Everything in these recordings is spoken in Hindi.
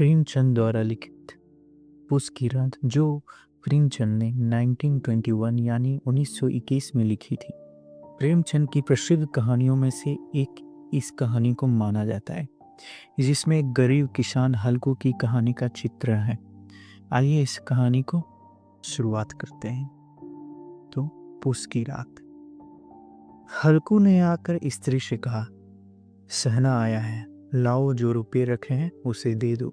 प्रेमचंद द्वारा लिखित पुस की रात, जो प्रेमचंद ने 1921 यानी 1921 में लिखी थी। प्रेमचंद की प्रसिद्ध कहानियों में से एक इस कहानी को माना जाता है, जिसमें एक गरीब किसान हल्कू की कहानी का चित्र है। आइए इस कहानी को शुरुआत करते हैं। तो पुस की रात। हल्कू ने आकर स्त्री से कहा, सहना आया है, लाओ जो रुपये रखे हैं उसे दे दो।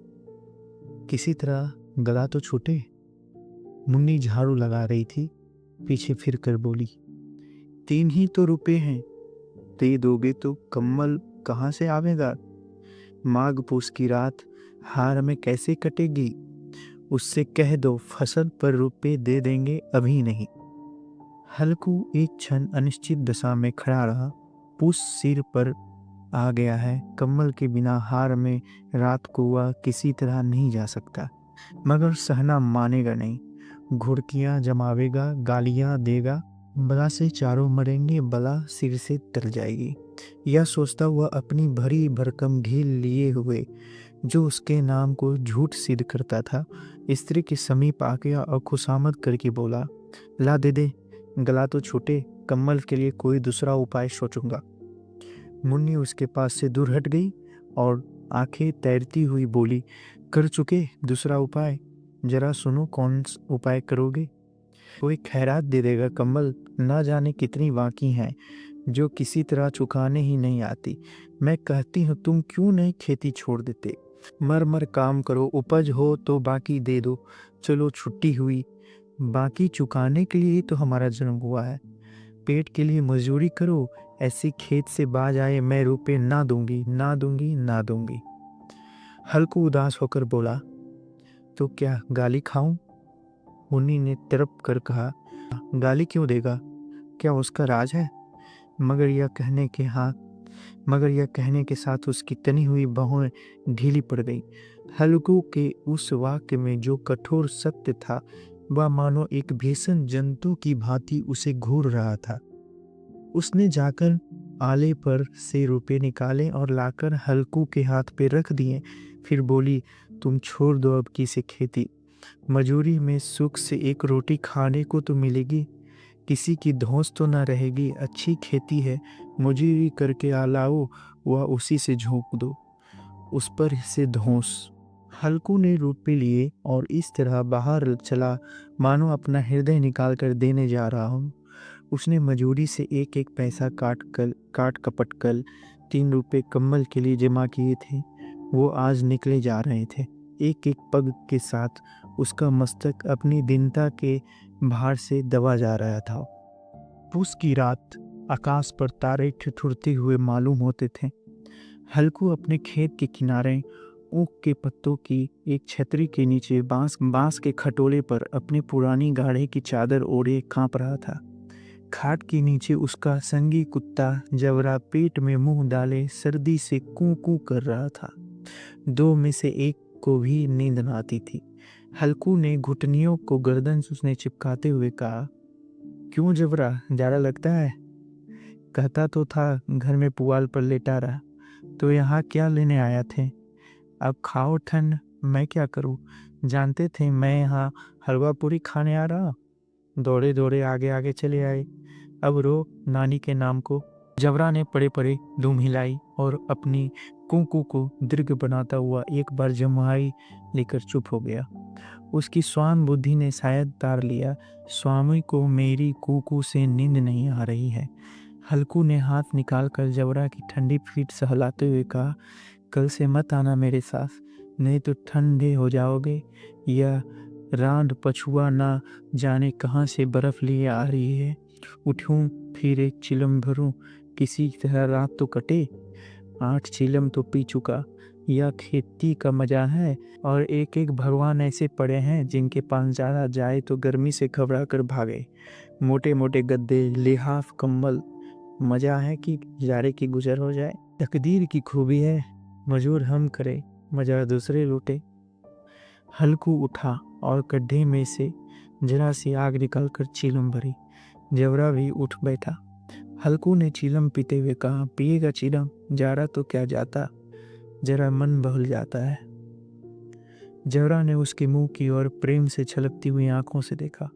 किसी तरह गला तो छूटे। मुन्नी झाड़ू लगा रही थी, पीछे फिर कर बोली, 3 ही तो रुपए हैं, दे दोगे तो कम्बल कहाँ से आवेगा? माघ पूस की रात हार में कैसे कटेगी? उससे कह दो फसल पर रुपए दे देंगे, अभी नहीं। हल्कू एक क्षण अनिश्चित दशा में खड़ा रहा। पूस सिर पर आ गया है, कम्बल के बिना हार में रात को वह किसी तरह नहीं जा सकता। मगर सहना मानेगा नहीं, घुड़कियां जमावेगा, गालियां देगा, बला से चारों मरेंगे, बला सिर से तर जाएगी। यह सोचता हुआ अपनी भरी भरकम ढील लिए हुए, जो उसके नाम को झूठ सिद्ध करता था, स्त्री के समीप आ गया और खुशामद करके बोला, ला दे दे, गला तो छूटे, कम्बल के लिए कोई दूसरा उपाय सोचूंगा। मुन्नी उसके पास से दूर हट गई और आंखें तैरती हुई बोली, कर चुके दूसरा उपाय? जरा सुनो कौन उपाय करोगे? कोई खैरात दे देगा, कम्बल ना जाने कितनी बाकी हैं जो किसी तरह चुकाने ही नहीं आती। मैं कहती हूँ तुम क्यों नहीं खेती छोड़ देते, मर मर काम करो, उपज हो तो बाकी दे दो। चलो छुट्टी हुई, बाकी चुकाने के लिए ही तो हमारा जन्म हुआ है। पेट के लिए मजदूरी करो, ऐसे खेत से बाज आए मैं रुपए ना दूंगी, ना दूंगी, ना दूंगी। हल्कू उदास होकर बोला, तो क्या गाली खाऊं? मुन्नी ने तड़प कर कहा, गाली क्यों देगा, क्या उसका राज है? मगर यह कहने के साथ उसकी तनी हुई बाहों ढीली पड़ गई। हल्कू के उस वाक्य में जो कठोर सत्य था, वह मानो एक भीषण जंतु की भांति उसे घूर रहा था। उसने जाकर आले पर से रुपए निकाले और लाकर हल्कू के हाथ पे रख दिए। फिर बोली, तुम छोड़ दो अब की से खेती, मजूरी में सुख से एक रोटी खाने को तो मिलेगी, किसी की धौंस तो ना रहेगी। अच्छी खेती है, मजूरी करके आलाओ, वह उसी से झोंक दो, उस पर से धौंस। हल्कू ने रुपए लिए और इस तरह बाहर चला मानो अपना हृदय निकाल कर देने जा रहा हूँ। उसने मजूरी से एक एक पैसा काट कपट कर 3 रुपए कम्बल के लिए जमा किए थे। वो आज निकले जा रहे थे। एक एक पग के साथ उसका मस्तक अपनी दीनता के भार से दबा जा रहा था। पूस की रात, आकाश पर तारे ठिठुरते हुए मालूम होते थे। हल्कू अपने खेत के किनारे ऊख के पत्तों की एक छतरी के नीचे बांस के खटोले पर अपनी पुरानी गाढ़े की चादर ओढ़े कांप रहा था। खाट के नीचे उसका संगी कुत्ता जबरा पेट में मुंह डाले सर्दी से कूं कूं कर रहा था। 2 में से एक को भी नींद न आती थी। हल्कू ने घुटनियों को गर्दन से उसने चिपकाते हुए कहा, क्यों जबरा, जाड़ा लगता है? कहता तो था घर में पुआल पर लेटा रहा, तो यहाँ क्या लेने आया थे? अब खाओ ठंड, मैं क्या करूँ? जानते थे मैं यहाँ हलवा पूरी खाने आ रहा? दौड़े दौड़े आगे आगे चले आए, अब रो नानी के नाम को। जबरा ने पड़े पड़े दुम हिलाई और अपनी कुकू को दीर्घ बनाता हुआ एक बार जम्हाई लेकर चुप हो गया। उसकी स्वान बुद्धि ने शायद तार लिया, स्वामी को मेरी कुकू से नींद नहीं आ रही है। हल्कू ने हाथ निकालकर जबरा की ठंडी पीठ सहलाते हुए कहा, कल से मत आना मेरे साथ, नहीं तो ठंडे हो जाओगे। यह रांड पछुआ ना जाने कहाँ से बर्फ लिए आ रही है। उठूं फिर एक चिलम भरूं, किसी तरह रात तो कटे। 8 चिलम तो पी चुका। यह खेती का मजा है। और एक एक भगवान ऐसे पड़े हैं जिनके पास ज़्यादा जाए तो गर्मी से घबरा कर भागे। मोटे मोटे गद्दे, लिहाफ, कम्बल। मजा है कि जाड़े की गुजर हो जाए। तकदीर की खूबी है, मजूर हम करे, मजा दूसरे लूटे। हल्कू उठा और गड्ढे में से जरा सी आग निकाल कर चीलम भरी। जबरा भी उठ बैठा। हल्कू ने चीलम पीते हुए कहा, पिएगा चीलम, जाड़ा तो क्या जाता, जरा मन बहल जाता है। जवरा ने उसके मुंह की ओर प्रेम से छलकती हुई आंखों से देखा।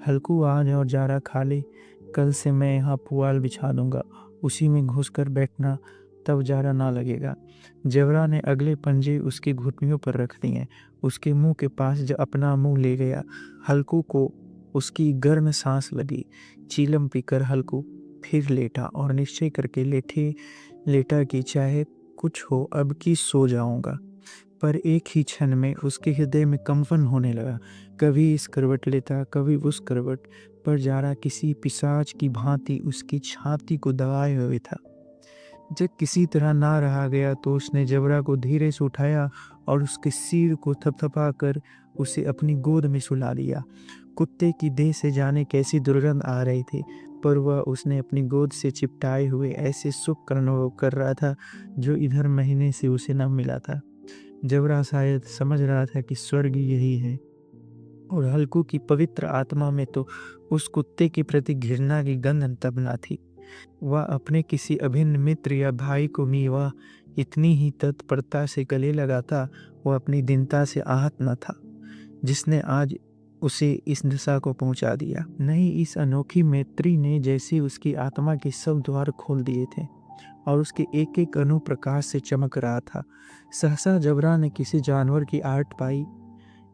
हल्कू आज और जारा खा ले, कल से मैं यहाँ पुआल बिछा दूंगा, उसी में घुसकर बैठना, तब जारा ना लगेगा। जवरा ने अगले पंजे उसकी घुटनियों पर रख दिए, उसके मुंह के पास जो अपना मुंह ले गया। हल्कू को उसकी गर्म सांस लगी। चीलम पीकर हल्कू फिर लेटा और निश्चय करके लेटा कि चाहे कुछ हो अब की सो जाऊंगा। पर एक ही क्षण में उसके हृदय में कंपन होने लगा। कभी इस करवट लेता, कभी उस करवट पर जारा किसी पिशाच की भांति उसकी छाती को दबाए हुए था। जब किसी तरह ना रहा गया तो उसने जबरा को धीरे से उठाया और उसके सिर को थपथपा कर उसे अपनी गोद में सुला लिया। कुत्ते की देह से जाने कैसी दुर्गंध आ रही थी, पर वह उसने अपनी गोद से चिपटाए हुए ऐसे सुख का अनुभव कर रहा था जो इधर महीने से उसे न मिला था। जबरा शायद समझ रहा था कि स्वर्ग यही है, और हल्कू की पवित्र आत्मा में तो उस कुत्ते के प्रति घृणा की गंध तब न थी। वह अपने किसी अभिन्न मित्र या भाई को भी वह इतनी ही तत्परता से गले लगाता, वह अपनी दीनता से आहत न था जिसने आज उसे इस दशा को पहुंचा दिया। नहीं, इस अनोखी मैत्री ने जैसे उसकी आत्मा के सब द्वार खोल दिए थे और उसके एक एक अणु प्रकाश से चमक रहा था। सहसा जबरा ने किसी जानवर की आहट पाई।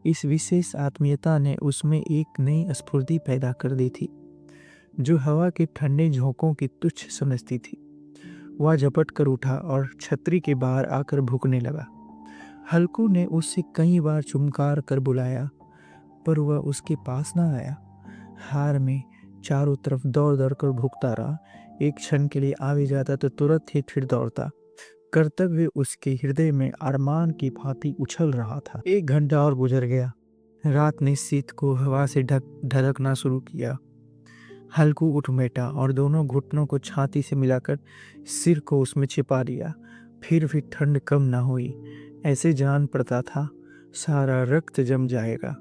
इस विशेष आत्मीयता ने उसमें एक नई स्फूर्ति पैदा कर दी थी जो हवा के ठंडे झोंकों की तुच्छ समझती थी। वह झपट कर उठा और छतरी के बाहर आकर भूखने लगा। हल्कू ने उससे कई बार चुमकार कर बुलाया, पर वह उसके पास न आया। हार में चारों तरफ दौड़ दौड़ कर भूखता रहा। एक क्षण के लिए आ भी जाता तो तुरंत ही फिर दौड़ता। कर्तव्य उसके हृदय में अरमान की भांति उछल रहा था। 1 घंटा और गुजर गया। रात ने शीत को हवा से ढकना शुरू किया। हल्कू उठ बैठा और दोनों घुटनों को छाती से मिलाकर सिर को उसमें छिपा लिया। फिर भी ठंड कम ना हुई। ऐसे जान पड़ता था सारा रक्त जम जाएगा।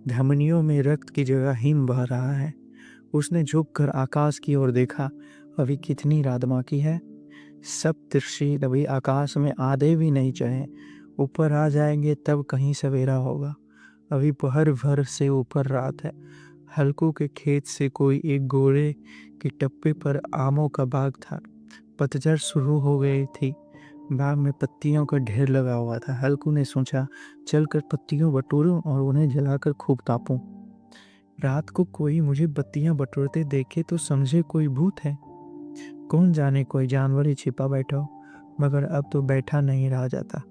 धमनियों में रक्त की जगह हिम बह रहा है। उसने झुककर आकाश की ओर देखा। अभी कितनी रात बाकी है? सप्तर्षि अभी आकाश में आधे भी नहीं चढ़े। ऊपर आ जाएंगे तब कहीं सवेरा होगा। अभी पहर भर से ऊपर रात है। हल्कू के खेत से कोई एक गोरे के टप्पे पर आमों का बाग था। पतझड़ शुरू हो गई थी। बाग में पत्तियों का ढेर लगा हुआ था। हल्कू ने सोचा, चलकर पत्तियों बटोरूं और उन्हें जलाकर खूब तापूं। रात को कोई मुझे पत्तियां बटोरते देखे तो समझे कोई भूत है। कौन जाने कोई जानवर ही छिपा बैठा हो, मगर अब तो बैठा नहीं रहा जाता।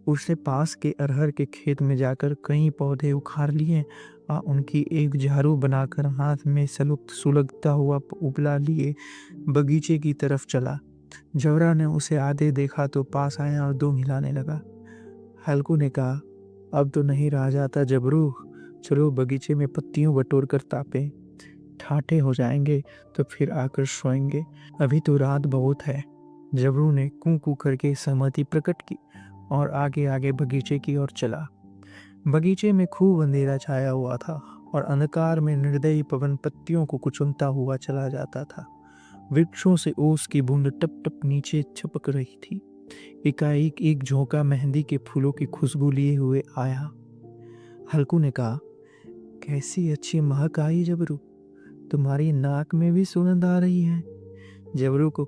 उसने पास के अरहर के खेत में जाकर कई पौधे उखाड़ लिए और उनकी एक झाड़ू बनाकर हाथ में सुलगता हुआ उपला लिए बगीचे की तरफ चला। जवरा ने उसे आधे देखा तो पास आया और 2 हिलाने लगा। हल्कू ने कहा, अब तो नहीं रहा जाता जबरू, चलो बगीचे में पत्तियों बटोर कर तापे। ठाठे हो जाएंगे तो फिर आकर सोएंगे, अभी तो रात बहुत है। जबरू ने कू कू करके सहमति प्रकट की और आगे आगे बगीचे की ओर चला। बगीचे में खूब अंधेरा छाया हुआ था और अंधकार में निर्दयी पवन पत्तियों को कुचलता हुआ चला जाता था। वृक्षों से ओस की बूंद टप टप नीचे छपक रही थी। एकाएक एक झोंका मेहंदी के फूलों की खुशबू लिए हुए आया। हल्कू ने कहा, कैसी अच्छी महक आई जबरू, तुम्हारी नाक में भी सुगंध आ रही है। जबरू को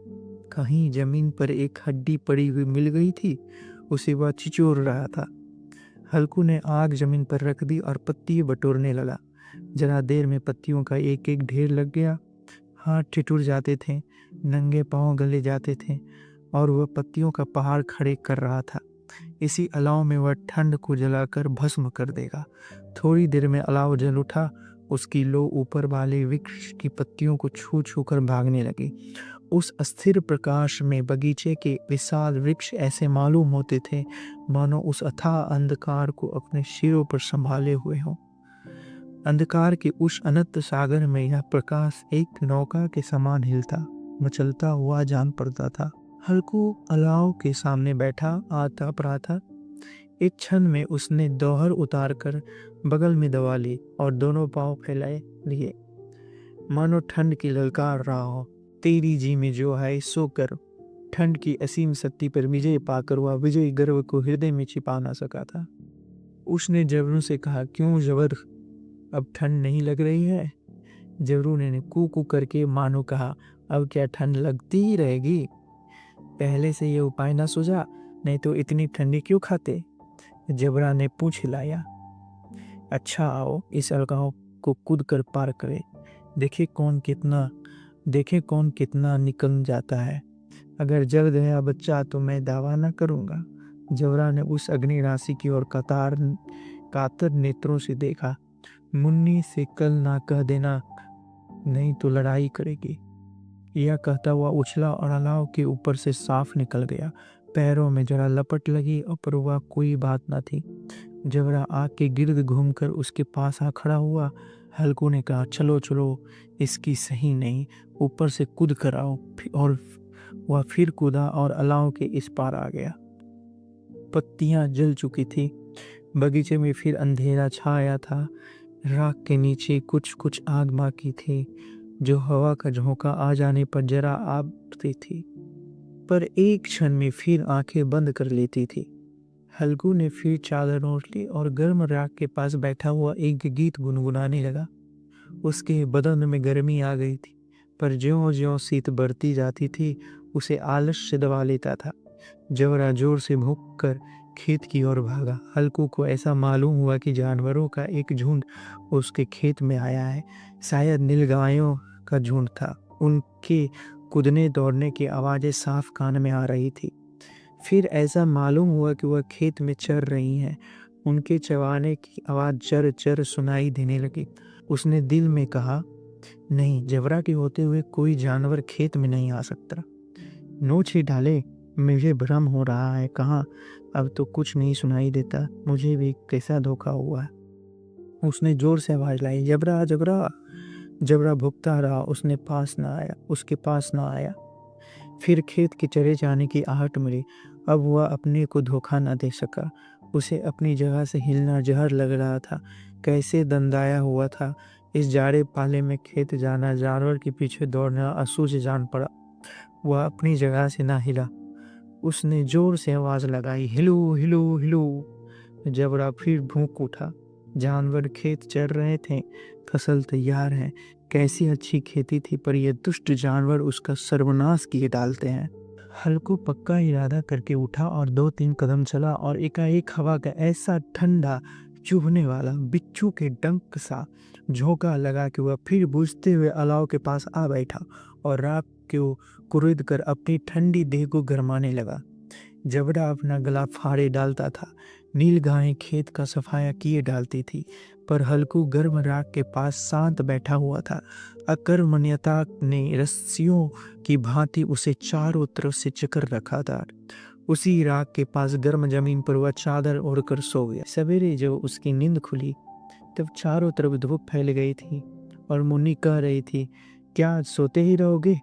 कहीं जमीन पर एक हड्डी पड़ी हुई मिल गई थी, उसे वह छिचोर रहा था। हल्कू ने आग जमीन पर रख दी और पत्ती बटोरने लगा। जरा देर में पत्तियों का एक एक ढेर लग गया। हाथ ठिठुर जाते थे, नंगे पांव गले जाते थे और वह पत्तियों का पहाड़ खड़े कर रहा था। इसी अलाव में वह ठंड को जलाकर भस्म कर देगा। थोड़ी देर में अलाव जल उठा। उसकी लो ऊपर वाले वृक्ष की पत्तियों को छू छू कर भागने लगी। उस अस्थिर प्रकाश में बगीचे के विशाल वृक्ष ऐसे मालूम होते थे मानो उस अथाह अंधकार को अपने सिरों पर संभाले हुए हों। अंधकार के उस अनंत सागर में यह प्रकाश एक नौका के समान हिलता मचलता हुआ जान पड़ता था। हल्कू अलाव के सामने बैठा आता रहा था। एक क्षण में उसने दोहर उतारकर बगल में दबा ली और दोनों पांव फैलाए लिए, मानो ठंड की ललकार रहा हो। तेरी जी में जो है सो कर। ठंड की असीम शक्ति पर विजय पाकर वह विजयी गर्व को हृदय में छिपा ना सका था। उसने जबरू से कहा, क्यों जबर, अब ठंड नहीं लग रही है? जबरू ने कू कू करके मानो कहा, अब क्या ठंड लगती ही रहेगी? पहले से ये उपाय ना सूझा, नहीं तो इतनी ठंडी क्यों खाते? जबरा ने पूछ हिलाया। अच्छा आओ, इस अलगाव को कूद कर पार करे, देखे कौन कितना निकल जाता है। अगर जल गया बच्चा तो मैं दावा न करूँगा। जबरा ने उस अग्नि राशि की ओर कातर नेत्रों से देखा। मुन्नी से कल ना कह देना, नहीं तो लड़ाई करेगी। यह कहता हुआ उछला और अलाव के ऊपर से साफ निकल गया। पैरों में जरा लपट लगी और पर वह कोई बात न थी। जबरा आग के गिर्द घूमकर उसके पास आ खड़ा हुआ। हल्कू ने कहा, चलो चलो, इसकी सही नहीं, ऊपर से कूद कर आओ। और वह फिर कूदा और अलाव के इस पार आ गया। पत्तियां जल चुकी थी। बगीचे में फिर अंधेरा छाया था। राख के नीचे कुछ कुछ आग बाकी थी, जो हवा का झोंका आ जाने पर जरा आती थी, पर एक क्षण में फिर आंखें बंद कर लेती थी। हल्कू ने फिर चादर ओढ़ ली और गर्म राख के पास बैठा हुआ एक गीत गुनगुनाने लगा। उसके बदन में गर्मी आ गई थी, पर ज्यों-ज्यों शीत बढ़ती जाती थी, उसे आलस्य दबा लेता था। जबरा जोर से भौंक कर खेत की ओर भागा। हल्कू को ऐसा मालूम हुआ कि जानवरों का एक झुंड उसके खेत में आया है। शायद नीलगायों का झुंड था। उनके कूदने दौड़ने की आवाज़ें साफ कान में आ रही थी। फिर ऐसा मालूम हुआ कि वह खेत में चर रही हैं। उनके चबाने की आवाज़ चर चर सुनाई देने लगी। उसने दिल में कहा, नहीं, जबरा के होते हुए कोई जानवर खेत में नहीं आ सकता। नोच ही डाले, मुझे भ्रम हो रहा है। कहाँ, अब तो कुछ नहीं सुनाई देता। मुझे भी कैसा धोखा हुआ है। उसने जोर से आवाज़ लाई, जबरा जबरा। जबरा भुगता रहा, उसके पास ना आया। फिर खेत के चरे जाने की आहट मिली। अब वह अपने को धोखा न दे सका। उसे अपनी जगह से हिलना जहर लग रहा था। कैसे दंदाया हुआ था। इस जाड़े पाले में खेत जाना, जानवर के पीछे दौड़ना असूझ जान पड़ा। वह अपनी जगह से ना हिला। उसने जोर से आवाज़ लगाई, हिलो हिलो हिलो। जबरा फिर भूख उठा। जानवर खेत चर रहे थे, फसल तैयार है। कैसी अच्छी खेती थी, पर ये दुष्ट जानवर उसका सर्वनाश किए डालते हैं। हल्कू पक्का इरादा करके उठा और 2-3 कदम चला और एकाएक हवा का ऐसा ठंडा चुभने वाला बिच्छू के डंक सा झोंका लगा कि वह फिर बुझते हुए अलाव के पास आ बैठा और राख को कुरेद कर अपनी ठंडी देह को गरमाने लगा। जबरा अपना गला फाड़े डालता था। नील गायें खेत का सफाया किए डालती थी, पर हल्कू गर्म राख के पास शांत बैठा हुआ था। अकर्मण्यता ने रस्सियों की भांति उसे चारों तरफ से चकर रखा था। उसी राख के पास गर्म जमीन पर वह चादर ओढ़कर सो गया। सवेरे जब उसकी नींद खुली, तब चारों तरफ धूप फैल गई थी और मुन्नी कह रही थी, क्या सोते ही रहोगे?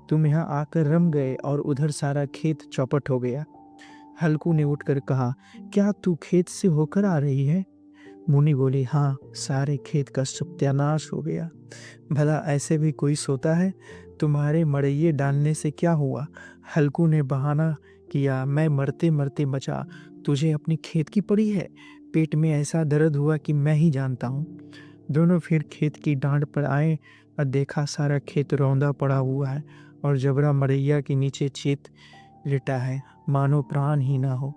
तुम यहाँ आकर रम गए और उधर सारा खेत चौपट हो गया। हल्कू ने उठकर कहा, क्या तू खेत से होकर आ रही है? मुन्नी बोली, हाँ, सारे खेत का सत्यानाश हो गया। भला ऐसे भी कोई सोता है? तुम्हारे मड़ैये डालने से क्या हुआ? हल्कू ने बहाना किया, मैं मरते मरते बचा, तुझे अपनी खेत की पड़ी है। पेट में ऐसा दर्द हुआ कि मैं ही जानता हूँ। दोनों फिर खेत की डांड पर आए और देखा सारा खेत रौंदा पड़ा हुआ है और जबरा मड़ैया के नीचे चित लेटा है, मानो प्राण ही ना हो।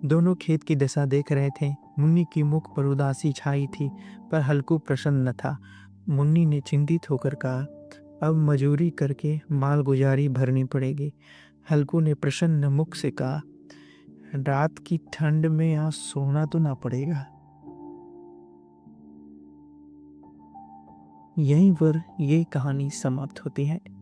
दोनों खेत की दशा देख रहे थे। मुन्नी की मुख पर उदासी छाई थी, पर हल्कू प्रसन्न था। मुन्नी ने चिंतित होकर कहा, अब मजूरी करके माल गुजारी भरनी पड़ेगी। हल्कू ने प्रसन्न मुख से कहा, रात की ठंड में यहाँ सोना तो ना पड़ेगा। यहीं पर ये कहानी समाप्त होती है।